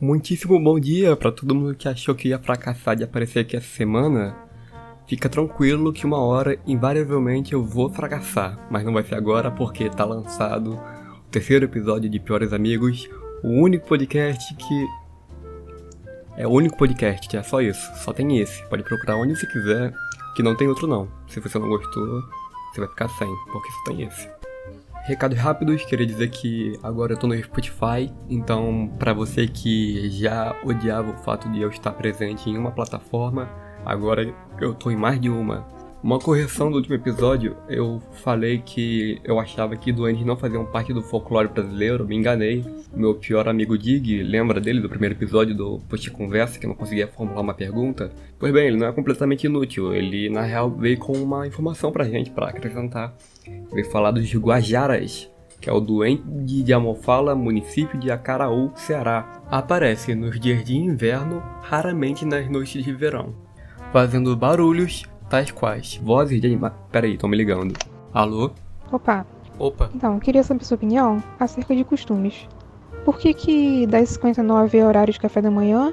Muitíssimo bom dia para todo mundo que achou que ia fracassar de aparecer aqui essa semana. Fica tranquilo que uma hora, invariavelmente, eu vou fracassar, mas não vai ser agora porque tá lançado o terceiro episódio de Piores Amigos, o único podcast que... É o único podcast, é só isso, só tem esse. Pode procurar onde você quiser, que não tem outro não. Se você não gostou, você vai ficar sem, porque só tem esse. Recados rápidos, queria dizer que agora eu tô no Spotify, então pra você que já odiava o fato de eu estar presente em uma plataforma, agora eu tô em mais de uma. Uma correção do último episódio, eu falei que eu achava que duendes não faziam parte do folclore brasileiro, me enganei. Meu pior amigo Dig, lembra dele do primeiro episódio do Post Conversa, que eu não conseguia formular uma pergunta? Pois bem, ele não é completamente inútil, ele na real veio com uma informação pra gente, pra acrescentar. Veio falar dos Guajaras, que é o duende de Amofala, município de Acaraú, Ceará. Aparece nos dias de inverno, raramente nas noites de verão, fazendo barulhos tais quais vozes de animais... Peraí, tão me ligando. Alô? Opa. Então, eu queria saber sua opinião acerca de costumes. Por que 10h59 é horário de café da manhã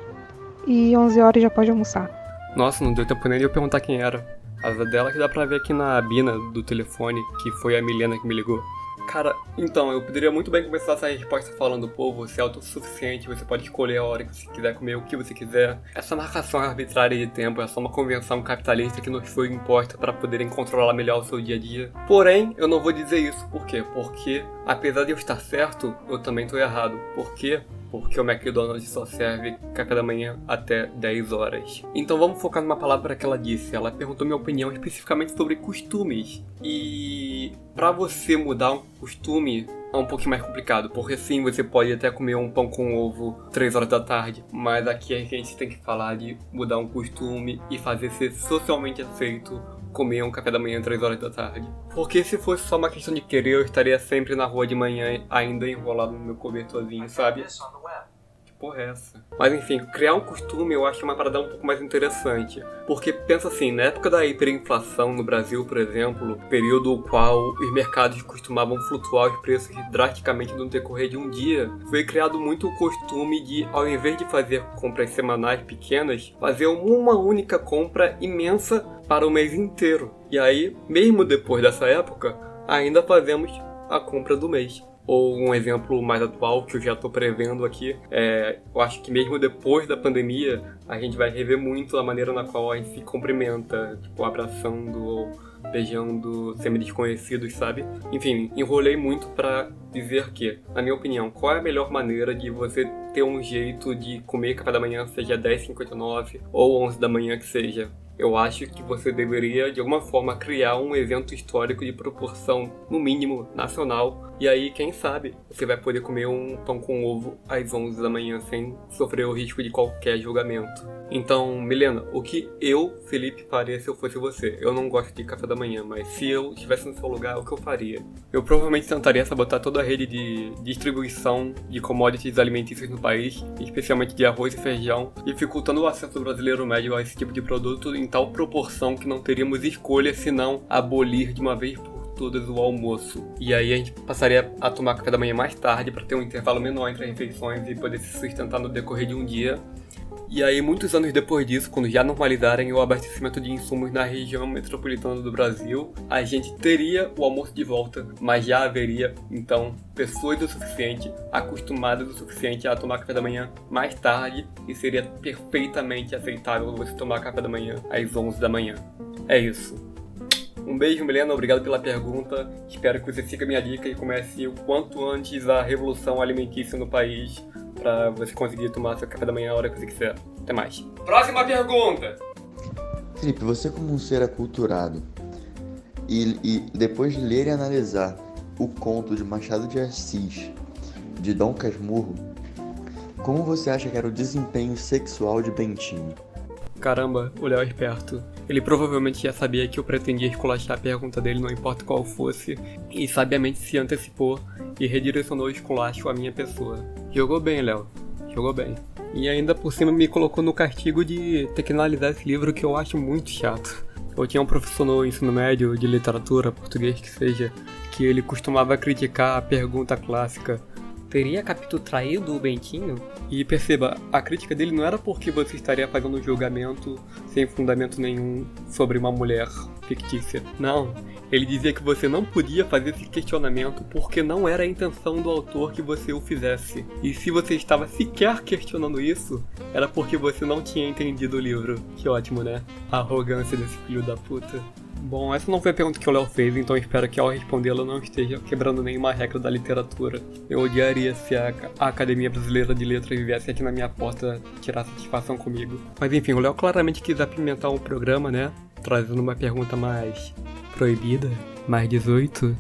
e 11 horas já pode almoçar? Nossa, não deu tempo nem de eu perguntar quem era. A dela que dá pra ver aqui na abina do telefone, que foi a Milena que me ligou. Cara, então, eu poderia muito bem começar essa resposta falando, pô, você é autossuficiente, você pode escolher a hora que você quiser comer o que você quiser. Essa marcação arbitrária de tempo é só uma convenção capitalista que nos foi imposta para poderem controlar melhor o seu dia a dia. Porém, eu não vou dizer isso. Por quê? Porque, apesar de eu estar certo, eu também tô errado. Por quê? Porque o McDonald's só serve café da manhã até 10 horas. Então vamos focar numa palavra que ela disse. Ela perguntou minha opinião especificamente sobre costumes. E pra você mudar um costume é um pouquinho mais complicado. Porque sim, você pode até comer um pão com ovo 3 horas da tarde. Mas aqui a gente tem que falar de mudar um costume e fazer ser socialmente aceito comer um café da manhã 3 horas da tarde. Porque se fosse só uma questão de querer, eu estaria sempre na rua de manhã ainda enrolado no meu cobertorzinho, sabe? Que porra é essa? Mas enfim, criar um costume eu acho uma parada um pouco mais interessante. Porque pensa assim, na época da hiperinflação no Brasil, por exemplo, período no qual os mercados costumavam flutuar os preços drasticamente no decorrer de um dia, foi criado muito o costume de, ao invés de fazer compras semanais pequenas, fazer uma única compra imensa para o mês inteiro. E aí, mesmo depois dessa época, ainda fazemos a compra do mês. Ou um exemplo mais atual, que eu já estou prevendo aqui, eu acho que mesmo depois da pandemia, a gente vai rever muito a maneira na qual a gente se cumprimenta, tipo, abraçando ou beijando semi-desconhecidos, sabe? Enfim, enrolei muito para dizer que, na minha opinião, qual é a melhor maneira de você ter um jeito de comer café da manhã, seja 10h59 ou 11 da manhã que seja? Eu acho que você deveria, de alguma forma, criar um evento histórico de proporção, no mínimo, nacional. E aí, quem sabe, você vai poder comer um pão com ovo às 11 da manhã sem sofrer o risco de qualquer julgamento. Então, Milena, o que eu, Felipe, faria se eu fosse você? Eu não gosto de café da manhã, mas se eu estivesse no seu lugar, o que eu faria? Eu provavelmente tentaria sabotar toda a rede de distribuição de commodities alimentícios no país, especialmente de arroz e feijão, dificultando o acesso do brasileiro médio a esse tipo de produto em tal proporção que não teríamos escolha senão abolir de uma vez por todas o almoço. E aí a gente passaria a tomar café da manhã mais tarde para ter um intervalo menor entre as refeições e poder se sustentar no decorrer de um dia. E aí, muitos anos depois disso, quando já normalizarem o abastecimento de insumos na região metropolitana do Brasil, a gente teria o almoço de volta, mas já haveria, então, pessoas o suficiente, acostumadas o suficiente a tomar café da manhã mais tarde, e seria perfeitamente aceitável você tomar café da manhã às 11 da manhã. É isso. Um beijo, Milena, obrigado pela pergunta. Espero que você siga minha dica e comece o quanto antes a revolução alimentícia no país, pra você conseguir tomar seu café da manhã a hora que você quiser. Até mais. Próxima pergunta! Felipe, você como um ser aculturado, e depois de ler e analisar o conto de Machado de Assis, de Dom Casmurro, como você acha que era o desempenho sexual de Bentinho? Caramba, o Léo é esperto. Ele provavelmente já sabia que eu pretendia esculachar a pergunta dele, não importa qual fosse, e sabiamente se antecipou e redirecionou o esculacho à minha pessoa. Jogou bem, Léo. Jogou bem. E ainda por cima me colocou no castigo de ter que analisar esse livro que eu acho muito chato. Eu tinha um professor no ensino médio de literatura, português que seja, que ele costumava criticar a pergunta clássica: Teria Capitu traído o Bentinho? E perceba, a crítica dele não era porque você estaria fazendo um julgamento sem fundamento nenhum sobre uma mulher fictícia. Não, ele dizia que você não podia fazer esse questionamento porque não era a intenção do autor que você o fizesse. E se você estava sequer questionando isso, era porque você não tinha entendido o livro. Que ótimo, né? A arrogância desse filho da puta. Bom, essa não foi a pergunta que o Léo fez, então espero que ao respondê-la não esteja quebrando nenhuma regra da literatura. Eu odiaria se a Academia Brasileira de Letras viesse aqui na minha porta tirar satisfação comigo. Mas enfim, o Léo claramente quis apimentar o programa, né? Trazendo uma pergunta mais proibida, mais 18,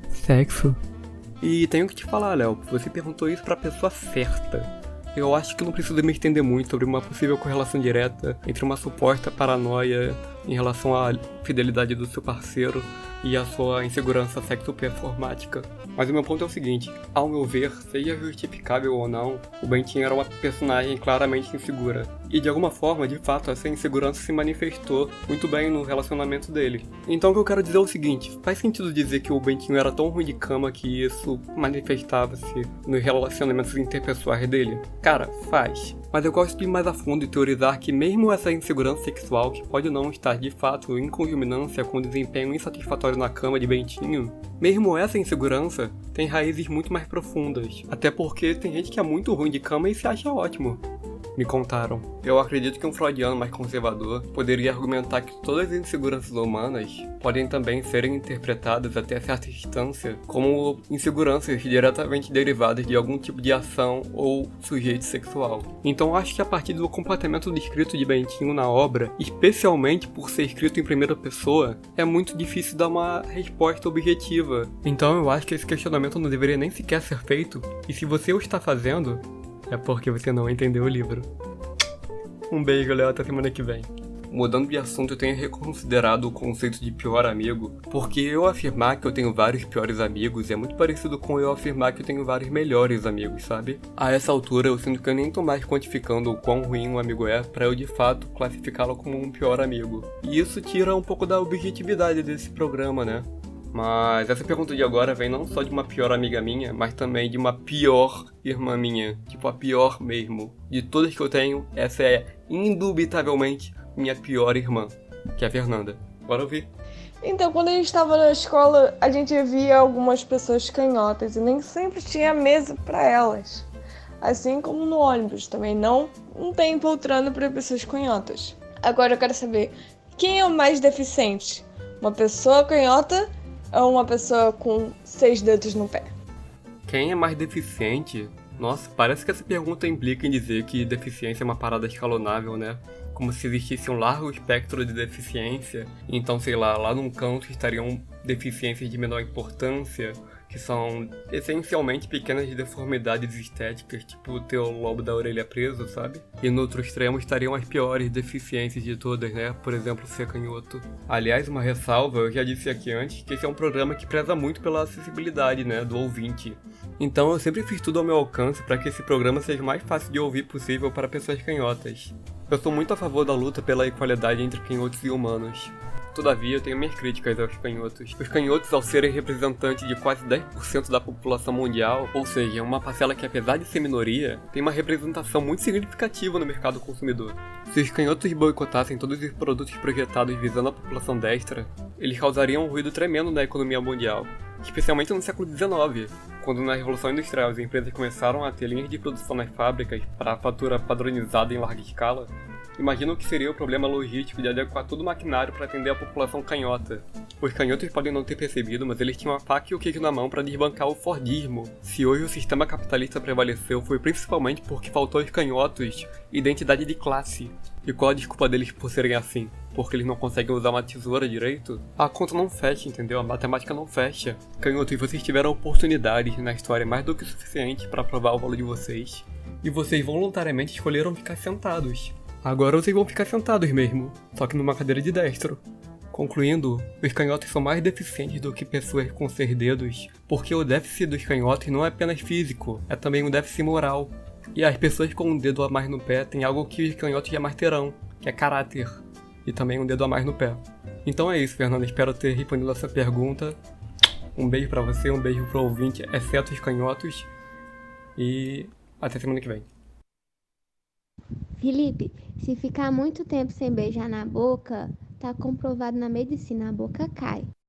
sexo. E tenho que te falar, Léo, você perguntou isso pra pessoa certa. Eu acho que não preciso me estender muito sobre uma possível correlação direta entre uma suposta paranoia em relação à fidelidade do seu parceiro e a sua insegurança sexo-performática. Mas o meu ponto é o seguinte, ao meu ver, seja justificável ou não, o Bentinho era uma personagem claramente insegura. E de alguma forma, de fato, essa insegurança se manifestou muito bem no relacionamento dele. Então o que eu quero dizer é o seguinte, faz sentido dizer que o Bentinho era tão ruim de cama que isso manifestava-se nos relacionamentos interpessoais dele? Cara, faz. Mas eu gosto de ir mais a fundo e teorizar que mesmo essa insegurança sexual, que pode não estar de fato em conjuminância com o desempenho insatisfatório na cama de Bentinho, mesmo essa insegurança tem raízes muito mais profundas. Até porque tem gente que é muito ruim de cama e se acha ótimo. Me contaram. Eu acredito que um freudiano mais conservador poderia argumentar que todas as inseguranças humanas podem também serem interpretadas até certa distância como inseguranças diretamente derivadas de algum tipo de ação ou sujeito sexual. Então acho que a partir do comportamento descrito de Bentinho na obra, especialmente por ser escrito em primeira pessoa, é muito difícil dar uma resposta objetiva. Então eu acho que esse questionamento não deveria nem sequer ser feito, e se você o está fazendo, é porque você não entendeu o livro. Um beijo, Léo, até semana que vem. Mudando de assunto, eu tenho reconsiderado o conceito de pior amigo, porque eu afirmar que eu tenho vários piores amigos é muito parecido com eu afirmar que eu tenho vários melhores amigos, sabe? A essa altura, eu sinto que eu nem tô mais quantificando o quão ruim um amigo é pra eu de fato classificá-lo como um pior amigo. E isso tira um pouco da objetividade desse programa, né? Mas essa pergunta de agora vem não só de uma pior amiga minha, mas também de uma pior irmã minha. Tipo, a pior mesmo. De todas que eu tenho, essa é indubitavelmente minha pior irmã, que é a Fernanda. Bora ouvir. Então, quando a gente estava na escola, a gente via algumas pessoas canhotas e nem sempre tinha mesa para elas. Assim como no ônibus, também não tem poltrona para pessoas canhotas. Agora eu quero saber, quem é o mais deficiente? Uma pessoa canhota ou uma pessoa com 6 dedos no pé? Quem é mais deficiente? Nossa, parece que essa pergunta implica em dizer que deficiência é uma parada escalonável, né? Como se existisse um largo espectro de deficiência, então, sei lá num canto estariam deficiências de menor importância, que são essencialmente pequenas deformidades estéticas, tipo ter o lobo da orelha preso, sabe? E no outro extremo estariam as piores deficiências de todas, né? Por exemplo, ser canhoto. Aliás, uma ressalva, eu já disse aqui antes que esse é um programa que preza muito pela acessibilidade, né, do ouvinte. Então eu sempre fiz tudo ao meu alcance para que esse programa seja o mais fácil de ouvir possível para pessoas canhotas. Eu sou muito a favor da luta pela igualdade entre canhotos e humanos. Todavia, eu tenho minhas críticas aos canhotos. Os canhotos, ao serem representantes de quase 10% da população mundial, ou seja, uma parcela que, apesar de ser minoria, tem uma representação muito significativa no mercado consumidor. Se os canhotos boicotassem todos os produtos projetados visando a população destra, eles causariam um ruído tremendo na economia mundial, especialmente no século XIX, quando na Revolução Industrial as empresas começaram a ter linhas de produção nas fábricas para a fatura padronizada em larga escala. Imagina o que seria o problema logístico de adequar todo o maquinário para atender a população canhota. Os canhotos podem não ter percebido, mas eles tinham a faca e o queijo na mão para desbancar o Fordismo. Se hoje o sistema capitalista prevaleceu, foi principalmente porque faltou aos canhotos identidade de classe. E qual a desculpa deles por serem assim? Porque eles não conseguem usar uma tesoura direito? A conta não fecha, entendeu? A matemática não fecha. Canhotos, vocês tiveram oportunidades na história mais do que o suficiente para provar o valor de vocês. E vocês voluntariamente escolheram ficar sentados. Agora vocês vão ficar sentados mesmo, só que numa cadeira de destro. Concluindo, os canhotos são mais deficientes do que pessoas com 6 dedos, porque o déficit dos canhotos não é apenas físico, é também um déficit moral. E as pessoas com um dedo a mais no pé têm algo que os canhotos jamais terão, que é caráter, e também um dedo a mais no pé. Então é isso, Fernanda, espero ter respondido essa pergunta. Um beijo pra você, um beijo pro ouvinte, exceto os canhotos. e até semana que vem. Felipe, se ficar muito tempo sem beijar na boca, tá comprovado na medicina, a boca cai.